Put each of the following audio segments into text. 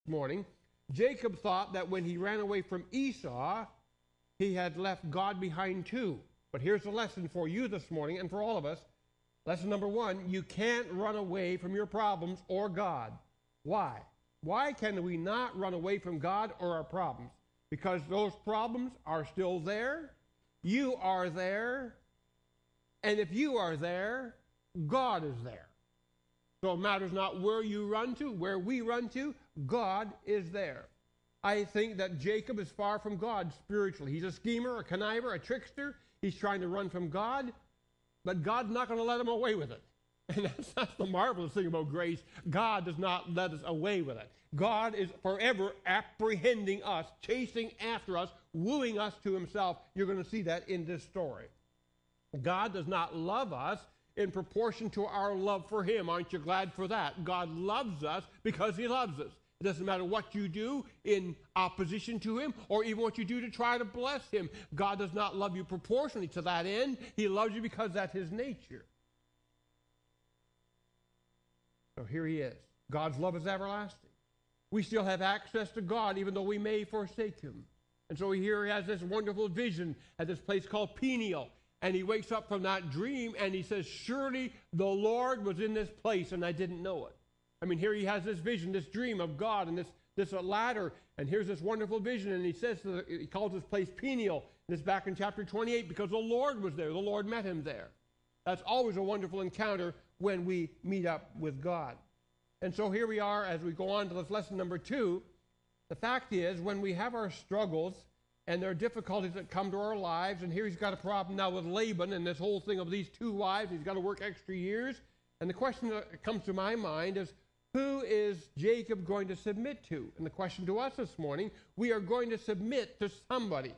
morning. Jacob thought that when he ran away from Esau, he had left God behind too. But here's the lesson for you this morning and for all of us. Lesson number one, you can't run away from your problems or God. Why? Why can we not run away from God or our problems? Because those problems are still there. You are there. And if you are there, God is there. So it matters not where you run to, where we run to, God is there. I think that Jacob is far from God spiritually. He's a schemer, a conniver, a trickster. He's trying to run from God, but God's not going to let him away with it. And that's the marvelous thing about grace. God does not let us away with it. God is forever apprehending us, chasing after us, wooing us to himself. You're going to see that in this story. God does not love us in proportion to our love for him. Aren't you glad for that? God loves us because he loves us. It doesn't matter what you do in opposition to him or even what you do to try to bless him. God does not love you proportionally to that end. He loves you because that's his nature. So here he is. God's love is everlasting. We still have access to God even though we may forsake him. And so here he has this wonderful vision at this place called Peniel. And he wakes up from that dream and he says, surely the Lord was in this place and I didn't know it. I mean, here he has this vision, this dream of God and this ladder. And here's this wonderful vision. And he says, he calls this place Peniel. And it's back in chapter 28 because the Lord was there. The Lord met him there. That's always a wonderful encounter when we meet up with God. And so here we are as we go on to this lesson number 2. The fact is, when we have our struggles and there are difficulties that come to our lives, and here he's got a problem now with Laban and this whole thing of these 2 wives, he's got to work extra years. And the question that comes to my mind is, who is Jacob going to submit to? And the question to us this morning, we are going to submit to somebody.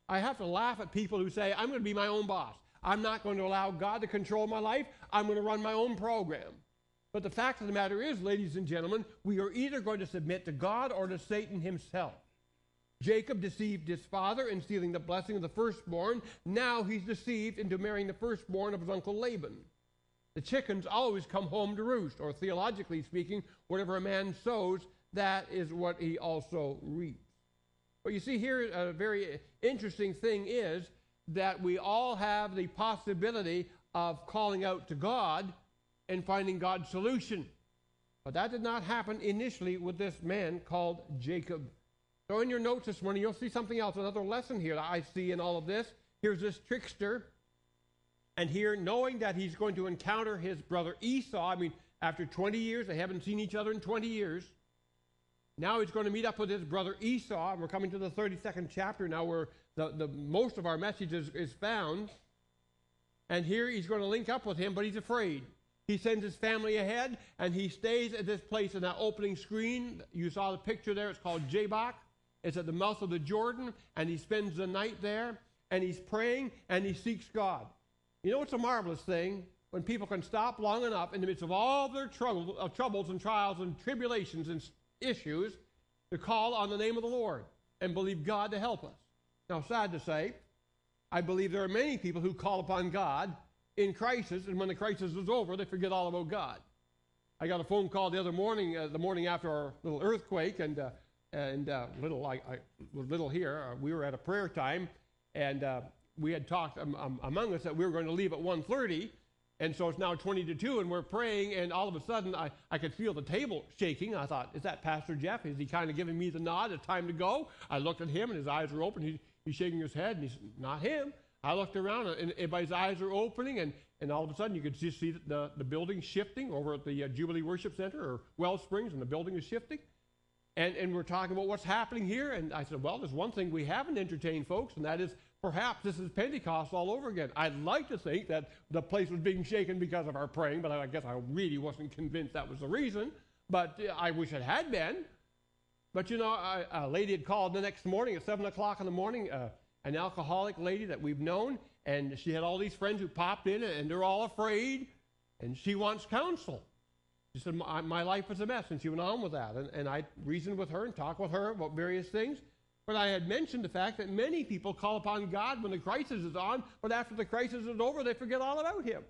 I have to laugh at people who say, I'm going to be my own boss. I'm not going to allow God to control my life. I'm going to run my own program. But the fact of the matter is, ladies and gentlemen, we are either going to submit to God or to Satan himself. Jacob deceived his father in stealing the blessing of the firstborn. Now he's deceived into marrying the firstborn of his uncle Laban. The chickens always come home to roost, or theologically speaking, whatever a man sows, that is what he also reaps. But you see here, a very interesting thing is that we all have the possibility of calling out to God and finding God's solution. But that did not happen initially with this man called Jacob. So in your notes this morning, you'll see something else, another lesson here that I see in all of this. Here's this trickster. And here, knowing that he's going to encounter his brother Esau, I mean, after 20 years, they haven't seen each other in 20 years. Now he's going to meet up with his brother Esau, and we're coming to the 32nd chapter now where the most of our message is found. And here he's going to link up with him, but he's afraid. He sends his family ahead, and he stays at this place in that opening screen. You saw the picture there. It's called Jabbok. It's at the mouth of the Jordan, and he spends the night there, and he's praying, and he seeks God. You know, it's a marvelous thing when people can stop long enough in the midst of all their troubles and trials and tribulations and issues to call on the name of the Lord and believe God to help us. Now, sad to say, I believe there are many people who call upon God in crisis, and when the crisis is over, they forget all about God. I got a phone call the other morning, the morning after our little earthquake, and little here, we were at a prayer time, and we had talked among us that we were going to leave at 1:30, and so it's now 20 to 2, and we're praying, and all of a sudden I could feel the table shaking. I thought, is that Pastor Jeff? Is he kind of giving me the nod? It's time to go. I looked at him, and his eyes were open. He's shaking his head, and he's not him. I looked around, and everybody's eyes are opening, and all of a sudden you could just see the building shifting over at the Jubilee Worship Center, or Wellsprings, and the building is shifting. And we're talking about what's happening here, and I said, well, there's one thing we haven't entertained, folks, and that is perhaps this is Pentecost all over again. I'd like to think that the place was being shaken because of our praying, but I guess I really wasn't convinced that was the reason, but I wish it had been. But, you know, a lady had called the next morning at 7 o'clock in the morning, an alcoholic lady that we've known, and she had all these friends who popped in, and they're all afraid, and she wants counsel. She said, my life is a mess, and she went on with that. And I reasoned with her and talked with her about various things. But I had mentioned the fact that many people call upon God when the crisis is on, but after the crisis is over, they forget all about him.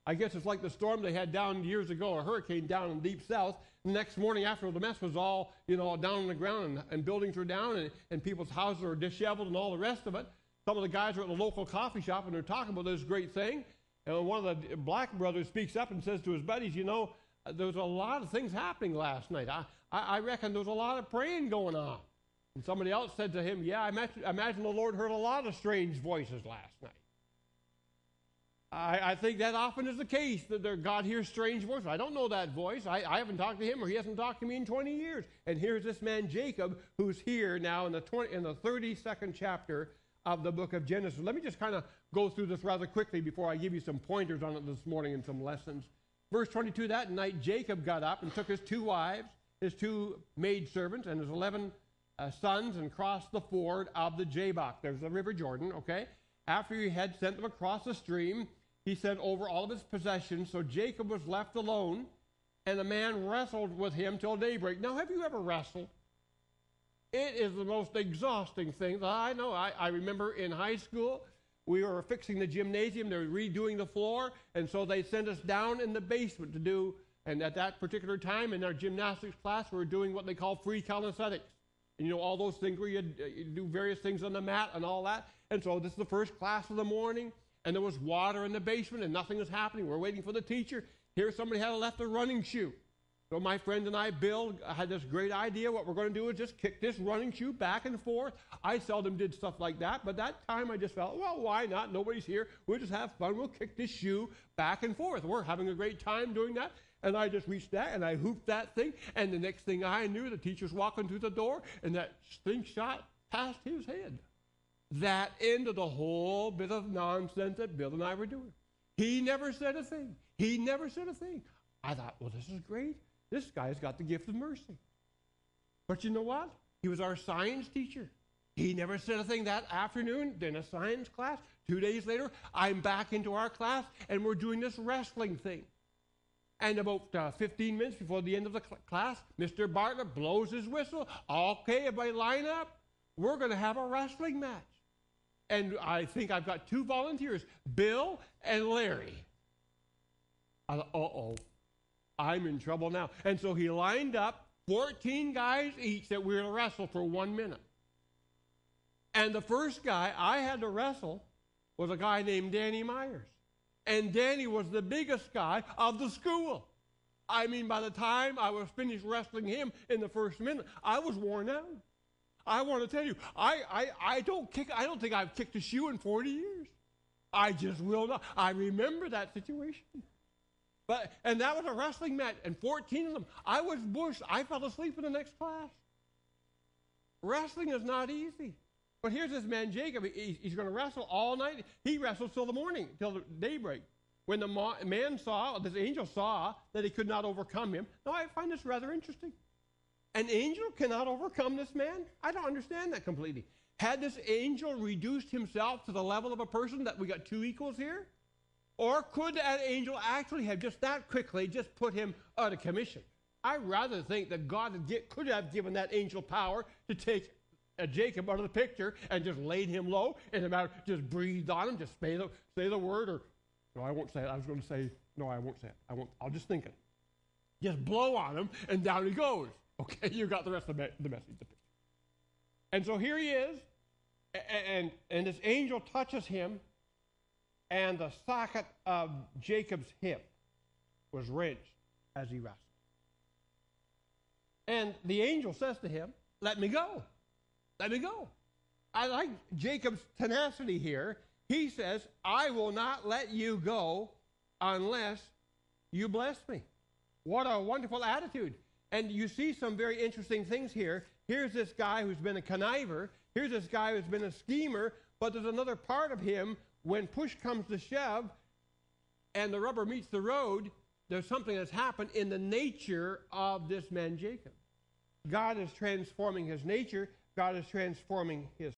I guess it's like the storm they had down years ago, a hurricane down in deep south. The next morning after the mess was all, down on the ground and buildings were down and people's houses were disheveled and all the rest of it. Some of the guys were at the local coffee shop and they're talking about this great thing. And one of the black brothers speaks up and says to his buddies, there was a lot of things happening last night. I reckon there was a lot of praying going on. And somebody else said to him, yeah, I imagine the Lord heard a lot of strange voices last night. I think that often is the case, that God hears strange voices. I don't know that voice. I haven't talked to him, or he hasn't talked to me in 20 years. And here's this man Jacob, who's here now in the 32nd chapter of the book of Genesis. Let me just kind of go through this rather quickly before I give you some pointers on it this morning and some lessons. Verse 22, that night Jacob got up and took his 2 wives, his 2 maidservants, and his 11 sons, and crossed the ford of the Jabbok. There's the river Jordan, okay? After he had sent them across the stream, he sent over all of his possessions, so Jacob was left alone, and the man wrestled with him till daybreak. Now, have you ever wrestled? It is the most exhausting thing that I know. I remember in high school, we were fixing the gymnasium. They were redoing the floor, and so they sent us down in the basement to do, and at that particular time in our gymnastics class, we were doing what they call free calisthenics. And all those things where you do various things on the mat and all that. And so this is the first class of the morning, and there was water in the basement, and nothing was happening. We're waiting for the teacher. Here somebody had left a running shoe. So my friend and I, Bill, had this great idea. What we're going to do is just kick this running shoe back and forth. I seldom did stuff like that, but that time I just felt, well, why not? Nobody's here. We'll just have fun. We'll kick this shoe back and forth. We're having a great time doing that. And I just reached that, and I hooped that thing. And the next thing I knew, the teacher's walking through the door, and that thing shot past his head. That ended the whole bit of nonsense that Bill and I were doing. He never said a thing. He never said a thing. I thought, well, this is great. This guy's got the gift of mercy. But you know what? He was our science teacher. He never said a thing that afternoon in a science class. 2 days later, I'm back into our class, and we're doing this wrestling thing. And about 15 minutes before the end of the class, Mr. Bartlett blows his whistle. Okay, everybody line up. We're going to have a wrestling match. And I think I've got 2 volunteers, Bill and Larry. I thought, uh-oh, I'm in trouble now. And so he lined up 14 guys each that we were going to wrestle for 1 minute. And the first guy I had to wrestle was a guy named Danny Myers. And Danny was the biggest guy of the school. I mean, by the time I was finished wrestling him in the first minute, I was worn out. I want to tell you, I don't think I've kicked a shoe in 40 years. I just will not. I remember that situation. And that was a wrestling match, and 14 of them. I was bushed. I fell asleep in the next class. Wrestling is not easy. But here's this man, Jacob. He's going to wrestle all night. He wrestles till the morning, till the daybreak. When the man saw, this angel saw that he could not overcome him. Now, I find this rather interesting. An angel cannot overcome this man? I don't understand that completely. Had this angel reduced himself to the level of a person that we got 2 equals here? Or could that angel actually have just that quickly just put him out of commission? I rather think that God could have given that angel power to take Jacob out of the picture and just laid him low, and the matter just breathed on him, just say the word, or no, I won't say it. I was going to say, no, I won't say it. I'll just think it. Just blow on him, and down he goes. Okay, you got the rest of the message, the picture. And so here he is, and this angel touches him, and the socket of Jacob's hip was wrenched as he wrestled. And the angel says to him, let me go. Let me go. I like Jacob's tenacity here. He says, I will not let you go unless you bless me. What a wonderful attitude. And you see some very interesting things here. Here's this guy who's been a conniver. Here's this guy who's been a schemer. But there's another part of him. When push comes to shove and the rubber meets the road, there's something that's happened in the nature of this man Jacob. God is transforming his nature. God is transforming his